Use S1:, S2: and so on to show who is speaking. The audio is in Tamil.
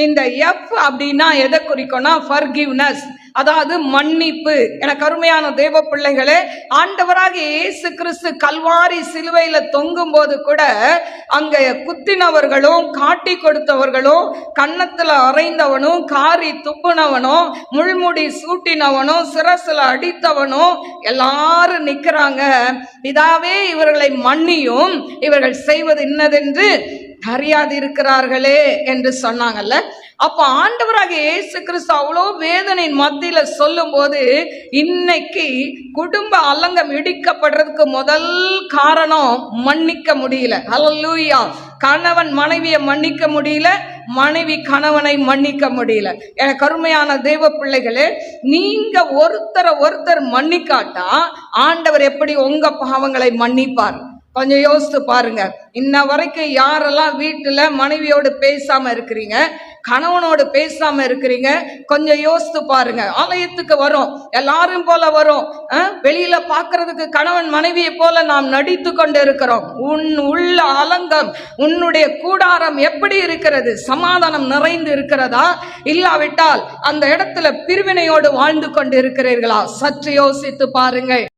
S1: இந்த எஃப் அப்படின்னா எதை குறிக்கும்னா ஃபர்கிவ்னஸ், அதாவது மன்னிப்பு. எனக்கு அருமையான தேவ பிள்ளைகளே, ஆண்டவராக இயேசு கிறிஸ்து கல்வாரி சிலுவையில தொங்கும் போது கூட அங்க குத்தினவர்களும் காட்டி கொடுத்தவர்களும் கன்னத்துல அறைந்தவனும் காரி துப்புனவனும் முள்முடி சூட்டினவனும் சிரசுல அடித்தவனும் எல்லாரும் நிக்கிறாங்க. பிதாவே இவர்களை மன்னியும், இவர்கள் செய்வது இன்னதென்று அறியாது இருக்கிறார்களே என்று சொன்னாங்கல்ல. அப்ப ஆண்டவராக இயேசு கிறிஸ்து அவ்வளோ வேதனையின் மத்தியில சொல்லும் போது, இன்னைக்கு குடும்ப அலங்கம் இடிக்கப்படுறதுக்கு முதல் காரணம் மன்னிக்க முடியல. ஹல்லேலூயா. கணவன் மனைவியை மன்னிக்க முடியல, மனைவி கணவனை மன்னிக்க முடியல. எனக்கு அருமையான தேவ பிள்ளைகளே, நீங்க ஒருத்தர் மன்னிக்காட்டா ஆண்டவர் எப்படி உங்க பாவங்களை மன்னிப்பார்? கொஞ்சம் யோசித்து பாருங்க. இன்ன வரைக்கும் யாரெல்லாம் வீட்டுல மனைவியோடு பேசாம இருக்கிறீங்க, கணவனோடு பேசாம இருக்கிறீங்க, கொஞ்சம் யோசித்து பாருங்க. ஆலயத்துக்கு வரும், எல்லாரும் போல வரும், வெளியில பாக்குறதுக்கு கணவன் மனைவியை போல நாம் நடித்து கொண்டு இருக்கிறோம். உள்ள அலங்கம், உன்னுடைய கூடாரம் எப்படி இருக்கிறது? சமாதானம் நிறைந்து இருக்கிறதா? இல்லாவிட்டால் அந்த இடத்துல பிரிவினையோடு வாழ்ந்து கொண்டு இருக்கிறீர்களா? சற்று யோசித்து பாருங்கள்.